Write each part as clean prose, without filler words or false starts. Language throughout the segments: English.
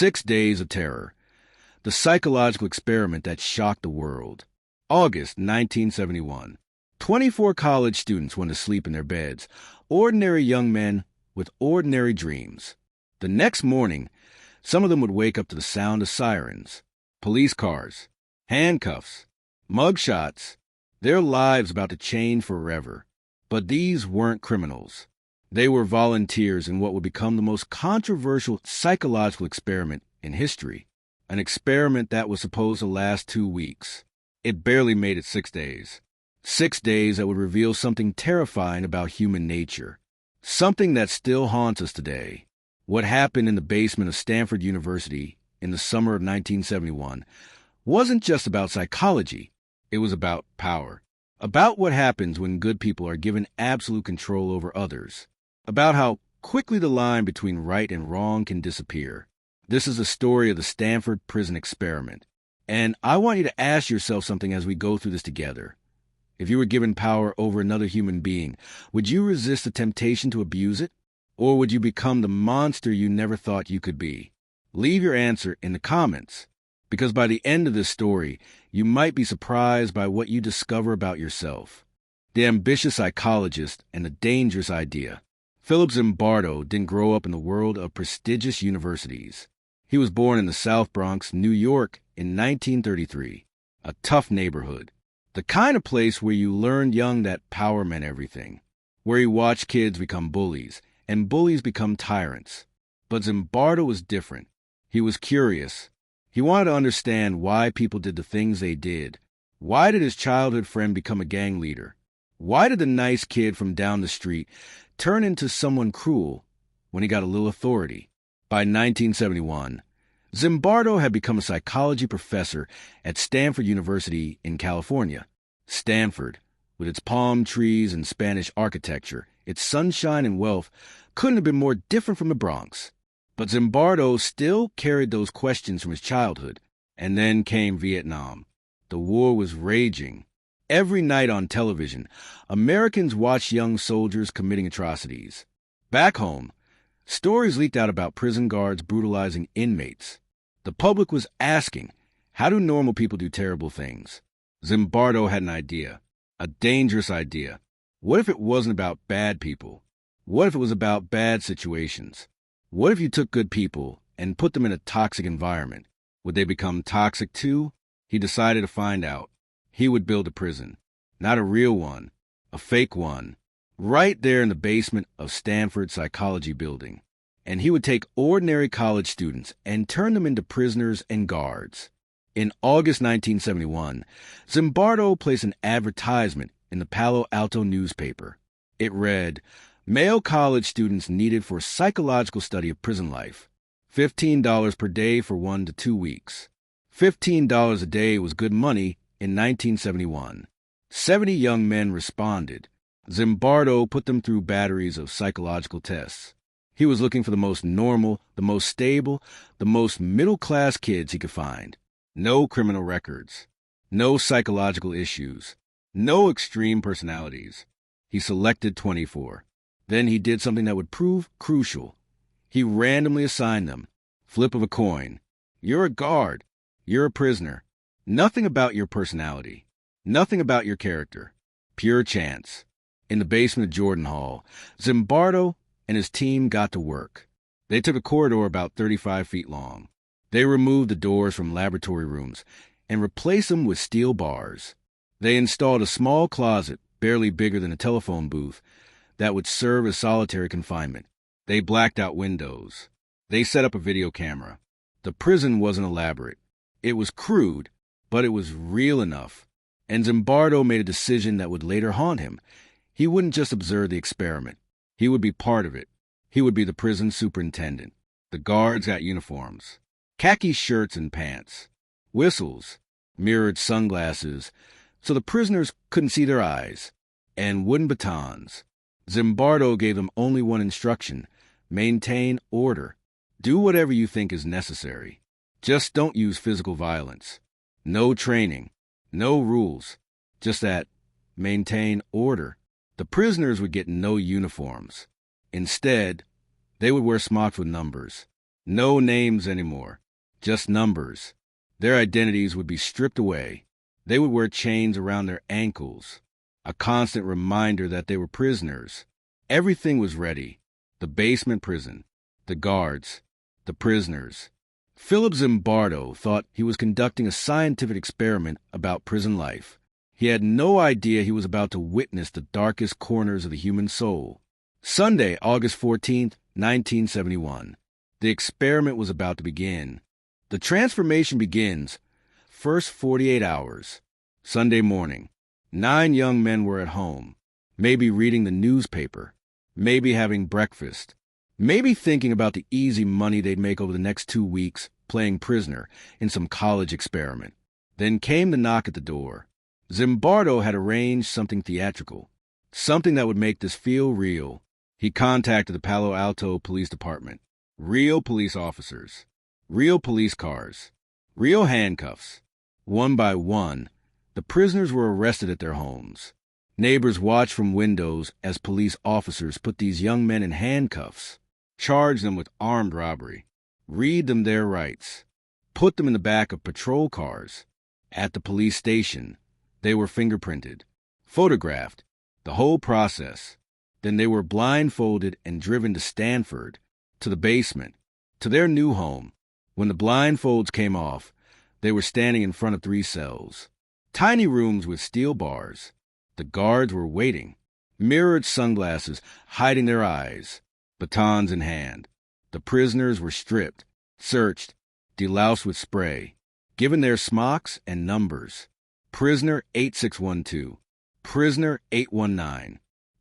6 Days of Terror. The psychological experiment that shocked the world. August 1971. 24 college students went to sleep in their beds, ordinary young men with ordinary dreams. The next morning, some of them would wake up to the sound of sirens, police cars, handcuffs, mugshots, their lives about to change forever. But these weren't criminals. They were volunteers in what would become the most controversial psychological experiment in history. An experiment that was supposed to last 2 weeks. It barely made it 6 days. 6 days that would reveal something terrifying about human nature. Something that still haunts us today. What happened in the basement of Stanford University in the summer of 1971 wasn't just about psychology. It was about power. About what happens when good people are given absolute control over others. About how quickly the line between right and wrong can disappear. This is the story of the Stanford Prison Experiment. And I want you to ask yourself something as we go through this together. If you were given power over another human being, would you resist the temptation to abuse it? Or would you become the monster you never thought you could be? Leave your answer in the comments, because by the end of this story, you might be surprised by what you discover about yourself. The ambitious psychologist and the dangerous idea. Philip Zimbardo didn't grow up in the world of prestigious universities. He was born in the South Bronx, New York, in 1933, a tough neighborhood. The kind of place where you learned young that power meant everything, where you watched kids become bullies, and bullies become tyrants. But Zimbardo was different. He was curious. He wanted to understand why people did the things they did. Why did his childhood friend become a gang leader? Why did the nice kid from down the street turn into someone cruel when he got a little authority? By 1971, Zimbardo had become a psychology professor at Stanford University in California. Stanford, with its palm trees and Spanish architecture, its sunshine and wealth, couldn't have been more different from the Bronx. But Zimbardo still carried those questions from his childhood. And then came Vietnam. The war was raging. Every night on television, Americans watched young soldiers committing atrocities. Back home, stories leaked out about prison guards brutalizing inmates. The public was asking, how do normal people do terrible things? Zimbardo had an idea, a dangerous idea. What if it wasn't about bad people? What if it was about bad situations? What if you took good people and put them in a toxic environment? Would they become toxic too? He decided to find out. He would build a prison. Not a real one, a fake one. Right there in the basement of Stanford Psychology Building. And he would take ordinary college students and turn them into prisoners and guards. In August 1971, Zimbardo placed an advertisement in the Palo Alto newspaper. It read, "Male college students needed for psychological study of prison life. $15 per day for 1 to 2 weeks." $15 a day was good money in 1971. 70 young men responded. Zimbardo put them through batteries of psychological tests. He was looking for the most normal, the most stable, the most middle-class kids he could find. No criminal records. No psychological issues. No extreme personalities. He selected 24. Then he did something that would prove crucial. He randomly assigned them. Flip of a coin. You're a guard. You're a prisoner. Nothing about your personality. Nothing about your character. Pure chance. In the basement of Jordan Hall, Zimbardo and his team got to work. They took a corridor about 35 feet long. They removed the doors from laboratory rooms and replaced them with steel bars. They installed a small closet, barely bigger than a telephone booth, that would serve as solitary confinement. They blacked out windows. They set up a video camera. The prison wasn't elaborate. It was crude, but it was real enough. And Zimbardo made a decision that would later haunt him. He wouldn't just observe the experiment. He would be part of it. He would be the prison superintendent. The guards got uniforms. Khaki shirts and pants. Whistles. Mirrored sunglasses, so the prisoners couldn't see their eyes. And wooden batons. Zimbardo gave them only one instruction. Maintain order. Do whatever you think is necessary. Just don't use physical violence. No training. No rules. Just that. Maintain order. The prisoners would get no uniforms. Instead, they would wear smocks with numbers. No names anymore, just numbers. Their identities would be stripped away. They would wear chains around their ankles, a constant reminder that they were prisoners. Everything was ready. The basement prison, the guards, the prisoners. Philip Zimbardo thought he was conducting a scientific experiment about prison life. He had no idea he was about to witness the darkest corners of the human soul. Sunday, August 14th, 1971. The experiment was about to begin. The transformation begins. First 48 hours. Sunday morning. 9 young men were at home, maybe reading the newspaper, maybe having breakfast, maybe thinking about the easy money they'd make over the next 2 weeks playing prisoner in some college experiment. Then came the knock at the door. Zimbardo had arranged something theatrical, something that would make this feel real. He contacted the Palo Alto Police Department. Real police officers, real police cars, real handcuffs. One by one, the prisoners were arrested at their homes. Neighbors watched from windows as police officers put these young men in handcuffs, charged them with armed robbery, read them their rights, put them in the back of patrol cars. At the police station, they were fingerprinted, photographed, the whole process. Then they were blindfolded and driven to Stanford, to the basement, to their new home. When the blindfolds came off, they were standing in front of 3 cells, tiny rooms with steel bars. The guards were waiting, mirrored sunglasses hiding their eyes, batons in hand. The prisoners were stripped, searched, deloused with spray, given their smocks and numbers. Prisoner 8612, Prisoner 819,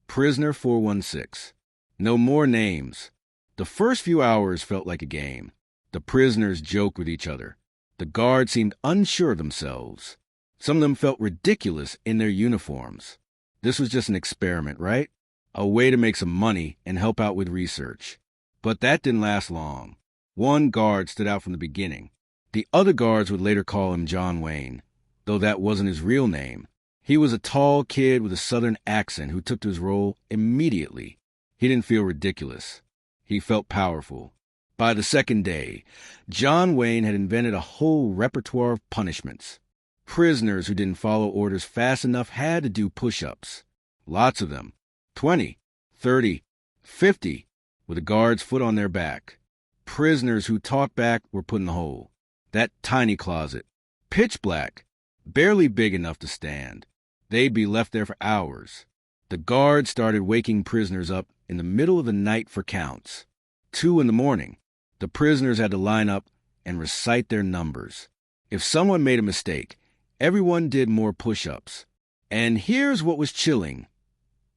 Prisoner 416. No more names. The first few hours felt like a game. The prisoners joked with each other. The guards seemed unsure of themselves. Some of them felt ridiculous in their uniforms. This was just an experiment, right? A way to make some money and help out with research. But that didn't last long. One guard stood out from the beginning. The other guards would later call him John Wayne, though that wasn't his real name. He was a tall kid with a southern accent who took to his role immediately. He didn't feel ridiculous. He felt powerful. By the second day, John Wayne had invented a whole repertoire of punishments. Prisoners who didn't follow orders fast enough had to do push-ups. Lots of them. 20, 30, 50, with a guard's foot on their back. Prisoners who talked back were put in the hole. That tiny closet. Pitch black. Barely big enough to stand. They'd be left there for hours. The guards started waking prisoners up in the middle of the night for counts. 2 in the morning. The prisoners had to line up and recite their numbers. If someone made a mistake, everyone did more push-ups. And here's what was chilling.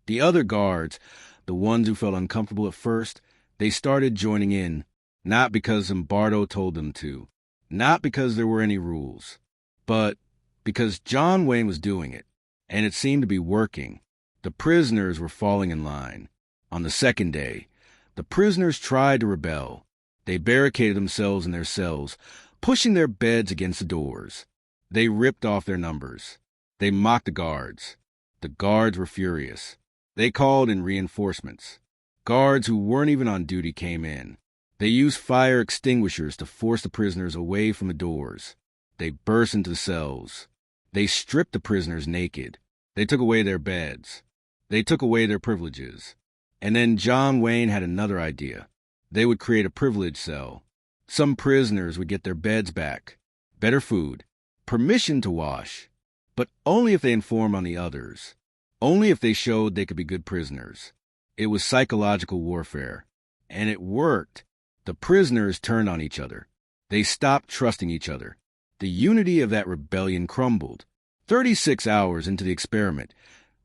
The other guards, the ones who felt uncomfortable at first, they started joining in, not because Zimbardo told them to, not because there were any rules, but because John Wayne was doing it, and it seemed to be working. The prisoners were falling in line. On the second day, the prisoners tried to rebel. They barricaded themselves in their cells, pushing their beds against the doors. They ripped off their numbers. They mocked the guards. The guards were furious. They called in reinforcements. Guards who weren't even on duty came in. They used fire extinguishers to force the prisoners away from the doors. They burst into the cells. They stripped the prisoners naked. They took away their beds. They took away their privileges. And then John Wayne had another idea. They would create a privilege cell. Some prisoners would get their beds back, better food, permission to wash, but only if they informed on the others, only if they showed they could be good prisoners. It was psychological warfare, and it worked. The prisoners turned on each other. They stopped trusting each other. The unity of that rebellion crumbled. 36 hours into the experiment,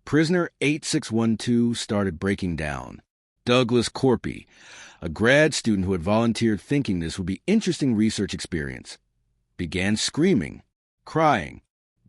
prisoner 8612 started breaking down. Douglas Corpy, a grad student who had volunteered thinking this would be interesting research experience, began screaming, crying,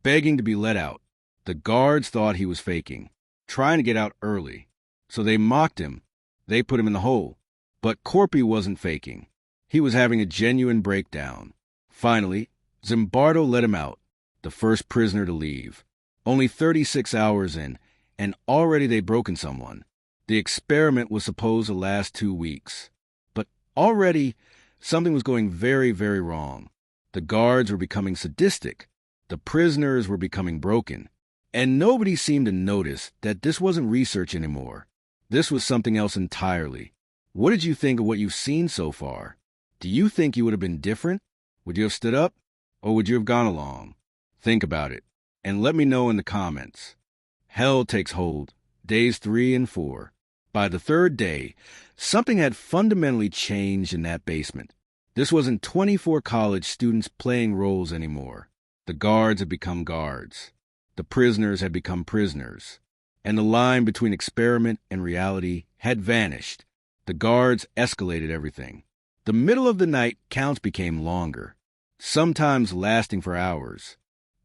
begging to be let out. The guards thought he was faking, trying to get out early. So they mocked him. They put him in the hole. But Corpy wasn't faking. He was having a genuine breakdown. Finally, Zimbardo let him out, the first prisoner to leave. Only 36 hours in, and already they'd broken someone. The experiment was supposed to last 2 weeks. But already, Something was going very, very wrong. The guards were becoming sadistic. The prisoners were becoming broken. And nobody seemed to notice that this wasn't research anymore. This was something else entirely. What did you think of what you've seen so far? Do you think you would have been different? Would you have stood up? Or would you have gone along? Think about it, and let me know in the comments. Hell takes hold, days 3 and 4. By the third day, something had fundamentally changed in that basement. This wasn't 24 college students playing roles anymore. The guards had become guards. The prisoners had become prisoners. And the line between experiment and reality had vanished. The guards escalated everything. The middle of the night counts became longer, sometimes lasting for hours.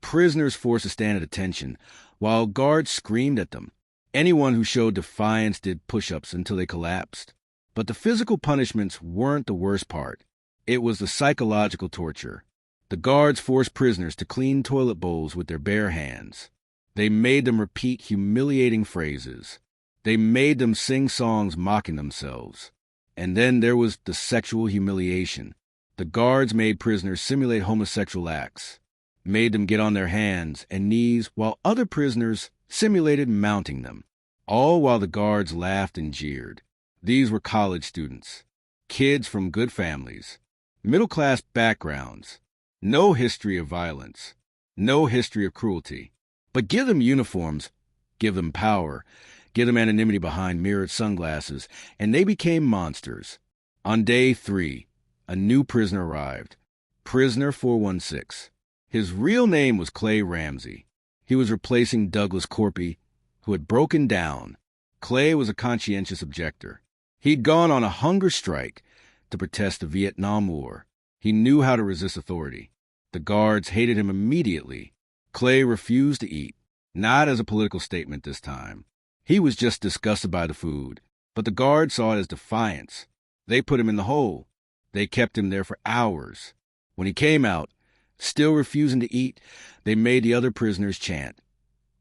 Prisoners forced to stand at attention, while guards screamed at them. Anyone who showed defiance did push-ups until they collapsed. But the physical punishments weren't the worst part. It was the psychological torture. The guards forced prisoners to clean toilet bowls with their bare hands. They made them repeat humiliating phrases. They made them sing songs mocking themselves. And then there was the sexual humiliation. The guards made prisoners simulate homosexual acts, made them get on their hands and knees while other prisoners simulated mounting them, all while the guards laughed and jeered. These were college students, kids from good families, middle-class backgrounds, no history of violence, no history of cruelty. But give them uniforms, give them power, give them anonymity behind mirrored sunglasses, and they became monsters. On day 3, a new prisoner arrived, prisoner 416. His real name was Clay Ramsey. He was replacing Douglas Corpy, who had broken down. Clay was a conscientious objector. He'd gone on a hunger strike to protest the Vietnam War. He knew how to resist authority. The guards hated him immediately. Clay refused to eat, not as a political statement this time. He was just disgusted by the food, but the guards saw it as defiance. They put him in the hole. They kept him there for hours. When he came out, still refusing to eat, they made the other prisoners chant.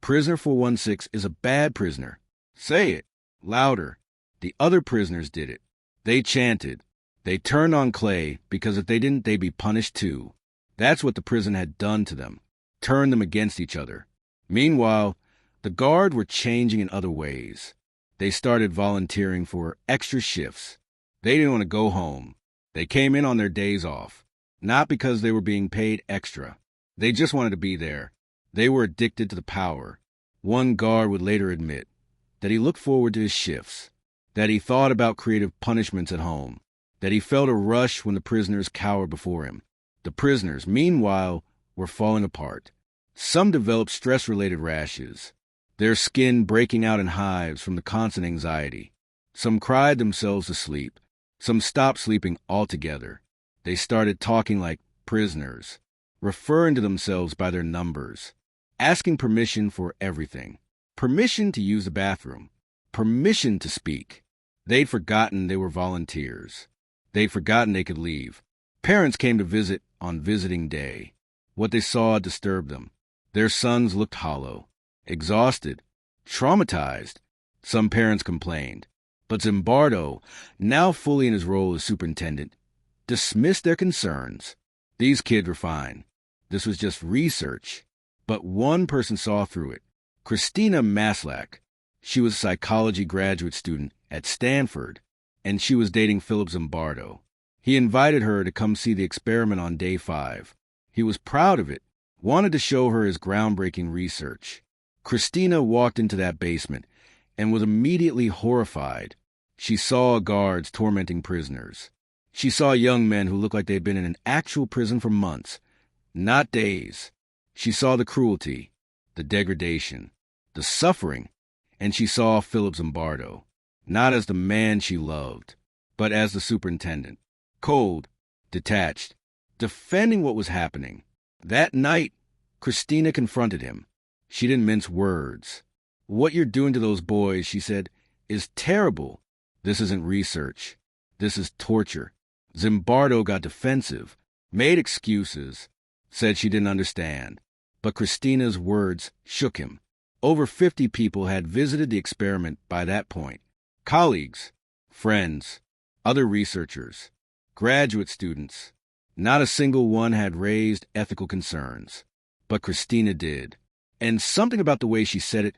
Prisoner 416 is a bad prisoner. Say it, louder. The other prisoners did it. They chanted. They turned on Clay because if they didn't, they'd be punished too. That's what the prison had done to them. Turned them against each other. Meanwhile, the guard were changing in other ways. They started volunteering for extra shifts. They didn't want to go home. They came in on their days off, not because they were being paid extra. They just wanted to be there. They were addicted to the power. One guard would later admit that he looked forward to his shifts, that he thought about creative punishments at home, that he felt a rush when the prisoners cowered before him. The prisoners, meanwhile, were falling apart. Some developed stress-related rashes, their skin breaking out in hives from the constant anxiety. Some cried themselves to sleep. Some stopped sleeping altogether. They started talking like prisoners, referring to themselves by their numbers, asking permission for everything. Permission to use the bathroom. Permission to speak. They'd forgotten they were volunteers. They'd forgotten they could leave. Parents came to visit on visiting day. What they saw disturbed them. Their sons looked hollow, exhausted, traumatized. Some parents complained. But Zimbardo, now fully in his role as superintendent, dismissed their concerns. These kids were fine. This was just research. But one person saw through it. Christina Maslach. She was a psychology graduate student at Stanford, and she was dating Philip Zimbardo. He invited her to come see the experiment on day 5. He was proud of it, wanted to show her his groundbreaking research. Christina walked into that basement and was immediately horrified. She saw guards tormenting prisoners. She saw young men who looked like they'd been in an actual prison for months, not days. She saw the cruelty, the degradation, the suffering, and she saw Philip Zimbardo, not as the man she loved, but as the superintendent. Cold, detached, defending what was happening. That night, Christina confronted him. She didn't mince words. What you're doing to those boys, she said, is terrible. This isn't research. This is torture. Zimbardo got defensive, made excuses, said she didn't understand. But Christina's words shook him. Over 50 people had visited the experiment by that point. Colleagues, friends, other researchers. graduate students. Not a single one had raised ethical concerns. But Christina did. And something about the way she said it,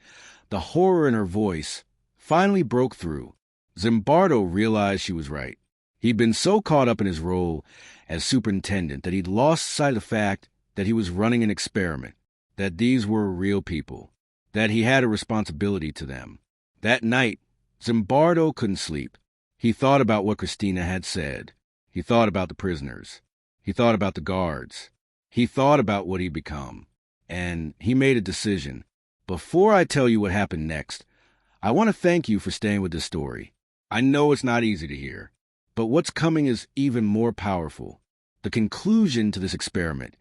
the horror in her voice, finally broke through. Zimbardo realized she was right. He'd been so caught up in his role as superintendent that he'd lost sight of the fact that he was running an experiment, that these were real people, that he had a responsibility to them. That night, Zimbardo couldn't sleep. He thought about what Christina had said. He thought about the prisoners. He thought about the guards. He thought about what he'd become. And he made a decision. Before I tell you what happened next, I want to thank you for staying with this story. I know it's not easy to hear, but what's coming is even more powerful. The conclusion to this experiment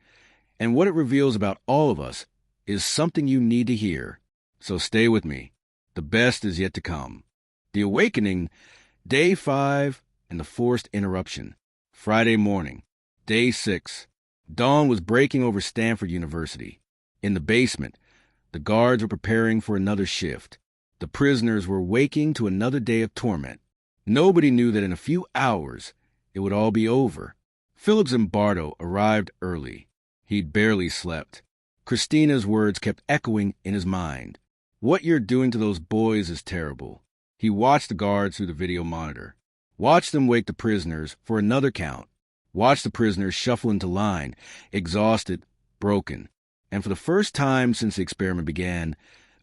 and what it reveals about all of us is something you need to hear. So stay with me. The best is yet to come. The Awakening, Day 5, and the Forced Interruption. Friday morning, Day 6. Dawn was breaking over Stanford University. In the basement, the guards were preparing for another shift. The prisoners were waking to another day of torment. Nobody knew that in a few hours, it would all be over. Philip Zimbardo arrived early. He'd barely slept. Christina's words kept echoing in his mind. What you're doing to those boys is terrible. He watched the guards through the video monitor. Watched them wake the prisoners for another count. Watched the prisoners shuffle into line, exhausted, broken. And for the first time since the experiment began,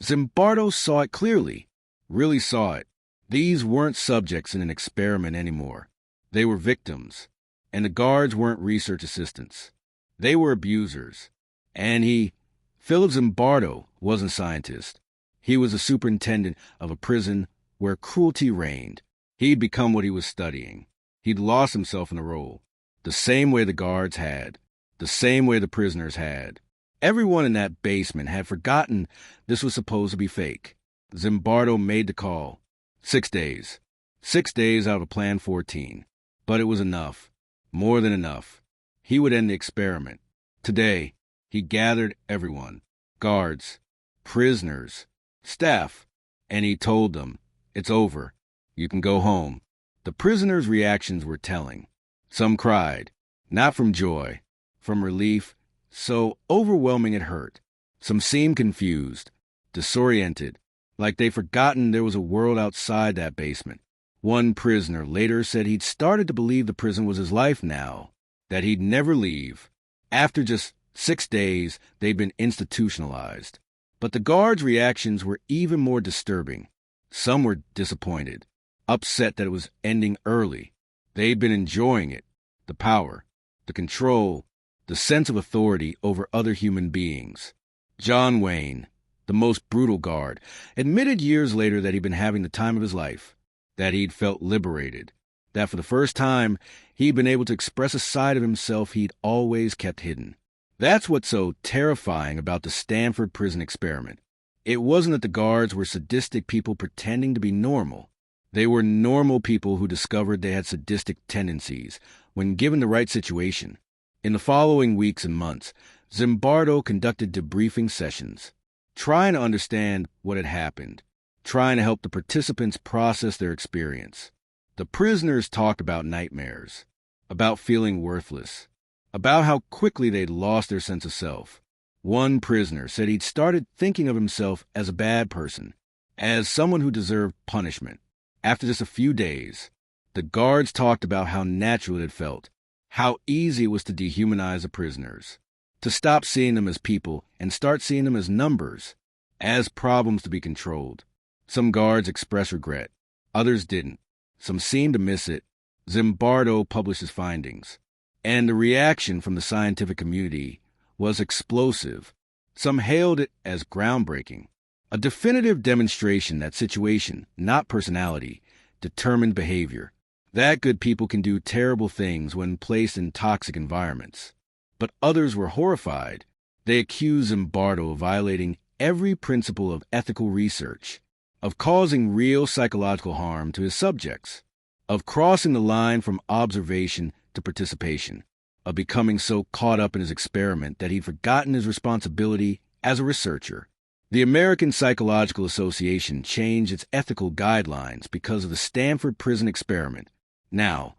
Zimbardo saw it clearly. Really saw it. These weren't subjects in an experiment anymore. They were victims. And the guards weren't research assistants. They were abusers. And Philip Zimbardo, wasn't a scientist. He was a superintendent of a prison where cruelty reigned. He'd become what he was studying. He'd lost himself in the role. The same way the guards had. The same way the prisoners had. Everyone in that basement had forgotten this was supposed to be fake. Zimbardo made the call. 6 days. 6 days out of a plan 14. But it was enough. More than enough. He would end the experiment. Today, he gathered everyone. Guards, prisoners, staff, and he told them, it's over. You can go home. The prisoners' reactions were telling. Some cried, not from joy, from relief, so overwhelming it hurt. Some seemed confused, disoriented, like they'd forgotten there was a world outside that basement. One prisoner later said he'd started to believe the prison was his life now, that he'd never leave. After just 6 days, they'd been institutionalized. But the guards' reactions were even more disturbing. Some were disappointed, upset that it was ending early. They'd been enjoying it, the power, the control, the sense of authority over other human beings. John Wayne, the most brutal guard, admitted years later that he'd been having the time of his life, that he'd felt liberated, that for the first time he'd been able to express a side of himself he'd always kept hidden. That's what's so terrifying about the Stanford Prison Experiment. It wasn't that the guards were sadistic people pretending to be normal. They were normal people who discovered they had sadistic tendencies when given the right situation. In the following weeks and months, Zimbardo conducted debriefing sessions, trying to understand what had happened, trying to help the participants process their experience. The prisoners talked about nightmares, about feeling worthless, about how quickly they'd lost their sense of self. One prisoner said he'd started thinking of himself as a bad person, as someone who deserved punishment. After just a few days, the guards talked about how natural it had felt, how easy it was to dehumanize the prisoners, to stop seeing them as people and start seeing them as numbers, as problems to be controlled. Some guards expressed regret, others didn't. Some seemed to miss it. Zimbardo published his findings, and the reaction from the scientific community was explosive. Some hailed it as groundbreaking, a definitive demonstration that situation, not personality, determined behavior, that good people can do terrible things when placed in toxic environments. But others were horrified. They accused Zimbardo of violating every principle of ethical research, of causing real psychological harm to his subjects, of crossing the line from observation to participation, of becoming so caught up in his experiment that he'd forgotten his responsibility as a researcher. The American Psychological Association changed its ethical guidelines because of the Stanford Prison Experiment. Now,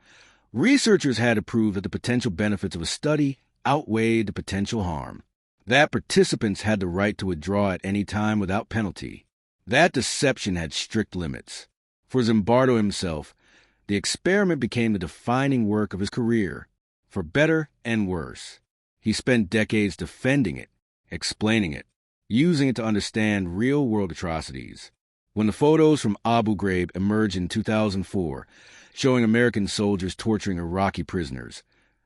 Researchers had to prove that the potential benefits of a study outweighed the potential harm, that participants had the right to withdraw at any time without penalty. That deception had strict limits. For Zimbardo himself, the experiment became the defining work of his career, for better and worse. He spent decades defending it, explaining it, using it to understand real-world atrocities. When the photos from Abu Ghraib emerged in 2004, showing American soldiers torturing Iraqi prisoners,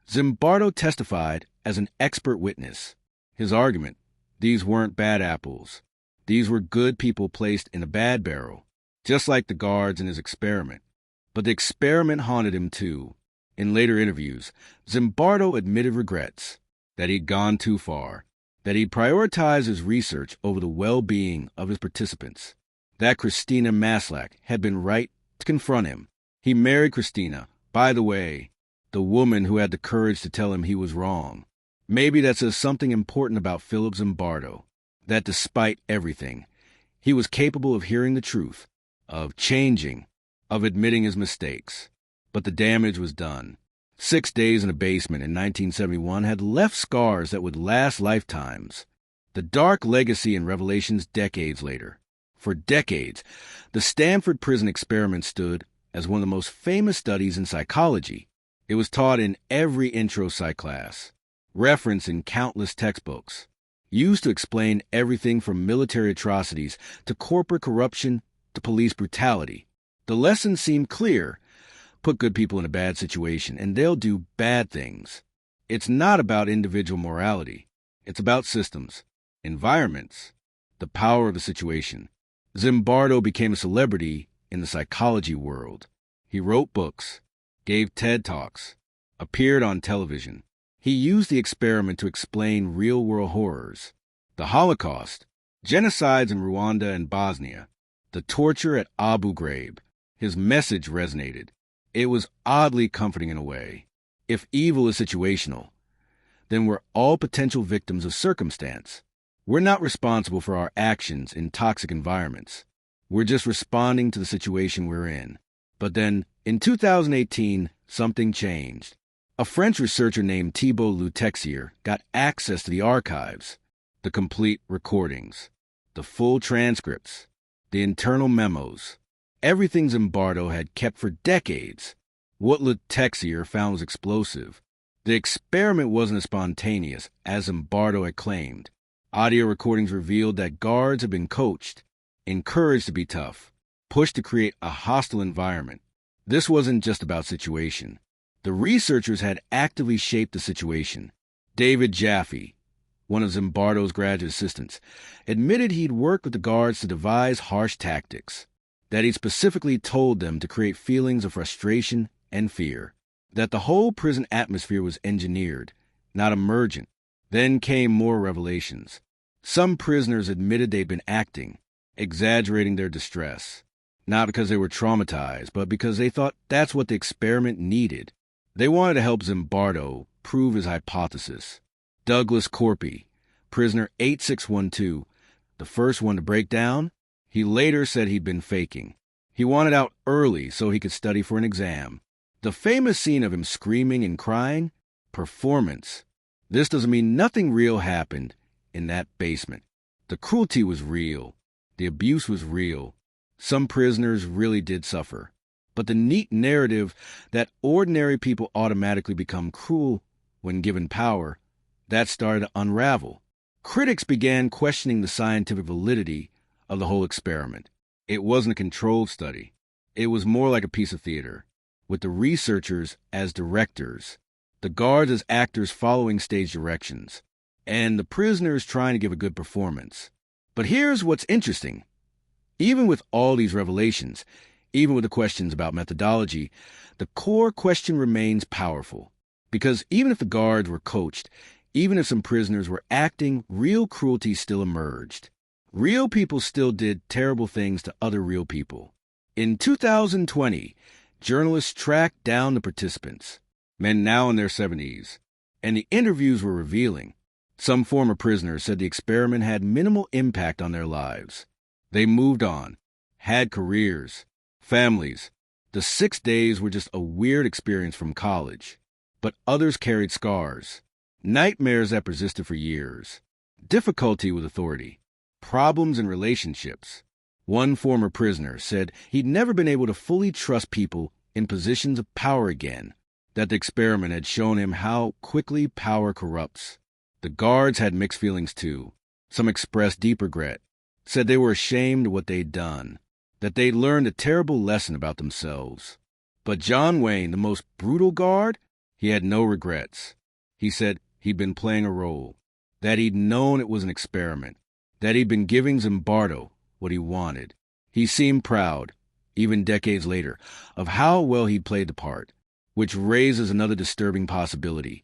Zimbardo testified as an expert witness. His argument: these weren't bad apples. These were good people placed in a bad barrel, just like the guards in his experiment. But the experiment haunted him too. In later interviews, Zimbardo admitted regrets, that he'd gone too far, that he'd prioritized his research over the well-being of his participants, that Christina Maslach had been right to confront him. He married Christina, by the way, the woman who had the courage to tell him he was wrong. Maybe that says something important about Philip Zimbardo, that despite everything, he was capable of hearing the truth, of changing, of admitting his mistakes. But the damage was done. 6 days in a basement in 1971 had left scars that would last lifetimes. The dark legacy and revelations decades later. For decades, the Stanford Prison Experiment stood as one of the most famous studies in psychology. It was taught in every intro psych class, referenced in countless textbooks, used to explain everything from military atrocities to corporate corruption to police brutality. The lesson seemed clear: put good people in a bad situation and they'll do bad things. It's not about individual morality. It's about systems, environments, the power of the situation. Zimbardo became a celebrity in the psychology world. He wrote books, gave TED Talks, appeared on television. He used the experiment to explain real-world horrors: the Holocaust, genocides in Rwanda and Bosnia, the torture at Abu Ghraib. His message resonated. It was oddly comforting in a way. If evil is situational, then we're all potential victims of circumstance. We're not responsible for our actions in toxic environments. We're just responding to the situation we're in. But then, in 2018, something changed. A French researcher named Thibault Letexier got access to the archives, the complete recordings, the full transcripts, the internal memos, everything Zimbardo had kept for decades. What Letexier found was explosive. The experiment wasn't as spontaneous as Zimbardo had claimed. Audio recordings revealed that guards had been coached, encouraged to be tough, pushed to create a hostile environment. This wasn't just about situation. The researchers had actively shaped the situation. David Jaffe, one of Zimbardo's graduate assistants, admitted he'd worked with the guards to devise harsh tactics, that he'd specifically told them to create feelings of frustration and fear, that the whole prison atmosphere was engineered, not emergent. Then came more revelations. Some prisoners admitted they'd been acting, exaggerating their distress, not because they were traumatized, but because they thought that's what the experiment needed. They wanted to help Zimbardo prove his hypothesis. Douglas Corpy, prisoner 8612, the first one to break down, he later said he'd been faking. He wanted out early so he could study for an exam. The famous scene of him screaming and crying? Performance. This doesn't mean nothing real happened in that basement. The cruelty was real. The abuse was real. Some prisoners really did suffer. But the neat narrative that ordinary people automatically become cruel when given power, that started to unravel. Critics began questioning the scientific validity of the whole experiment. It wasn't a controlled study. It was more like a piece of theater, with the researchers as directors, the guards as actors following stage directions, and the prisoners trying to give a good performance. But here's what's interesting. Even with all these revelations, even with the questions about methodology, the core question remains powerful. Because even if the guards were coached, even if some prisoners were acting, real cruelty still emerged. Real people still did terrible things to other real people. In 2020, journalists tracked down the participants, men now in their 70s, and the interviews were revealing. Some former prisoners said the experiment had minimal impact on their lives. They moved on, had careers, families. The 6 days were just a weird experience from college, but others carried scars, nightmares that persisted for years, difficulty with authority, problems in relationships. One former prisoner said he'd never been able to fully trust people in positions of power again, that the experiment had shown him how quickly power corrupts. The guards had mixed feelings too. Some expressed deep regret, said they were ashamed of what they'd done, that they'd learned a terrible lesson about themselves. But John Wayne, the most brutal guard, he had no regrets. He said he'd been playing a role, that he'd known it was an experiment, that he'd been giving Zimbardo what he wanted. He seemed proud, even decades later, of how well he'd played the part, which raises another disturbing possibility.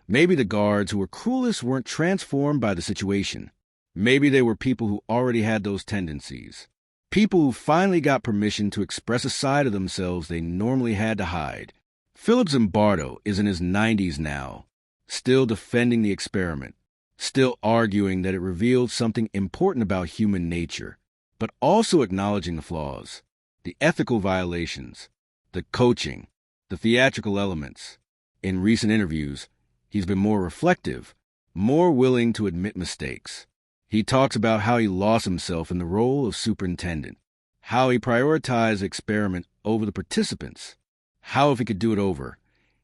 Maybe the guards who were cruelest weren't transformed by the situation. Maybe they were people who already had those tendencies. People who finally got permission to express a side of themselves they normally had to hide. Philip Zimbardo is in his 90s now, still defending the experiment, still arguing that it revealed something important about human nature, but also acknowledging the flaws, the ethical violations, the coaching, the theatrical elements. In recent interviews, he's been more reflective, more willing to admit mistakes. He talks about how he lost himself in the role of superintendent, how he prioritized the experiment over the participants, how if he could do it over,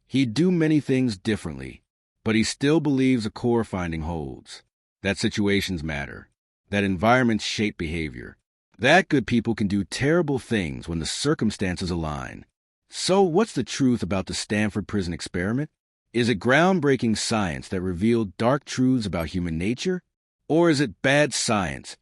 he'd do many things differently, but he still believes a core finding holds, that situations matter, that environments shape behavior, that good people can do terrible things when the circumstances align. So what's the truth about the Stanford Prison Experiment? Is it groundbreaking science that revealed dark truths about human nature? Or is it bad science,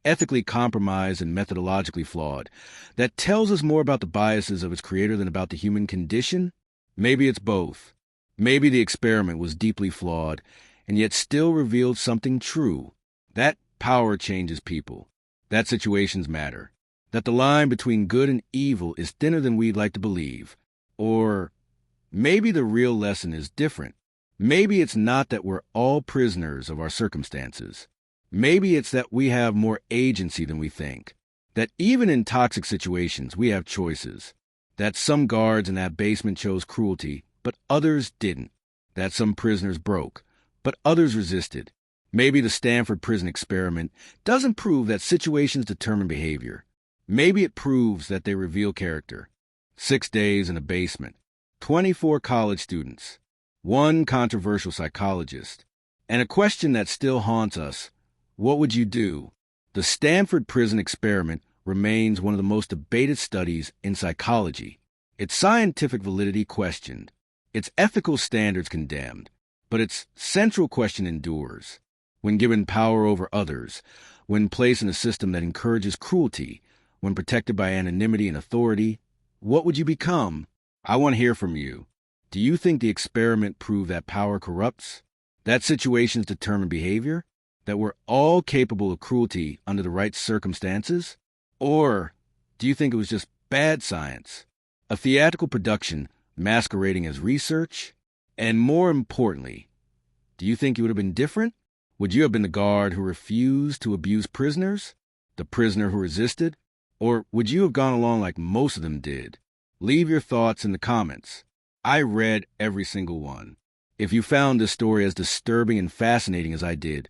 ethically compromised and methodologically flawed, that tells us more about the biases of its creator than about the human condition? Maybe it's both. Maybe the experiment was deeply flawed and yet still revealed something true, that power changes people, that situations matter, that the line between good and evil is thinner than we'd like to believe. Or maybe the real lesson is different. Maybe it's not that we're all prisoners of our circumstances. Maybe it's that we have more agency than we think, that even in toxic situations we have choices, that some guards in that basement chose cruelty, but others didn't, that some prisoners broke, but others resisted. Maybe the Stanford Prison Experiment doesn't prove that situations determine behavior. Maybe it proves that they reveal character. 6 days in a basement, 24 college students, one controversial psychologist, and a question that still haunts us: what would you do? The Stanford Prison Experiment remains one of the most debated studies in psychology. Its scientific validity questioned, its ethical standards condemned, but its central question endures. When given power over others, when placed in a system that encourages cruelty, when protected by anonymity and authority, what would you become? I want to hear from you. Do you think the experiment proved that power corrupts? That situations determine behavior? That we're all capable of cruelty under the right circumstances? Or do you think it was just bad science? A theatrical production masquerading as research? And more importantly, do you think it would have been different? Would you have been the guard who refused to abuse prisoners? The prisoner who resisted? Or would you have gone along like most of them did? Leave your thoughts in the comments. I read every single one. If you found this story as disturbing and fascinating as I did,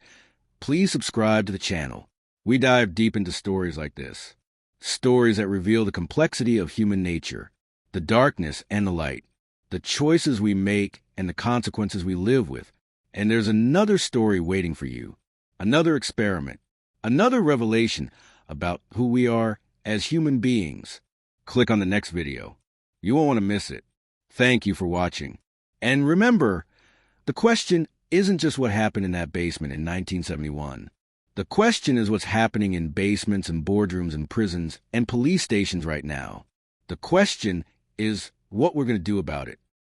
please subscribe to the channel. We dive deep into stories like this. Stories that reveal the complexity of human nature, the darkness and the light, the choices we make and the consequences we live with. And there's another story waiting for you. Another experiment. Another revelation about who we are as human beings. Click on the next video. You won't want to miss it. Thank you for watching. And remember, the question isn't just what happened in that basement in 1971. The question is what's happening in basements and boardrooms and prisons and police stations right now. The question is what we're going to do about it.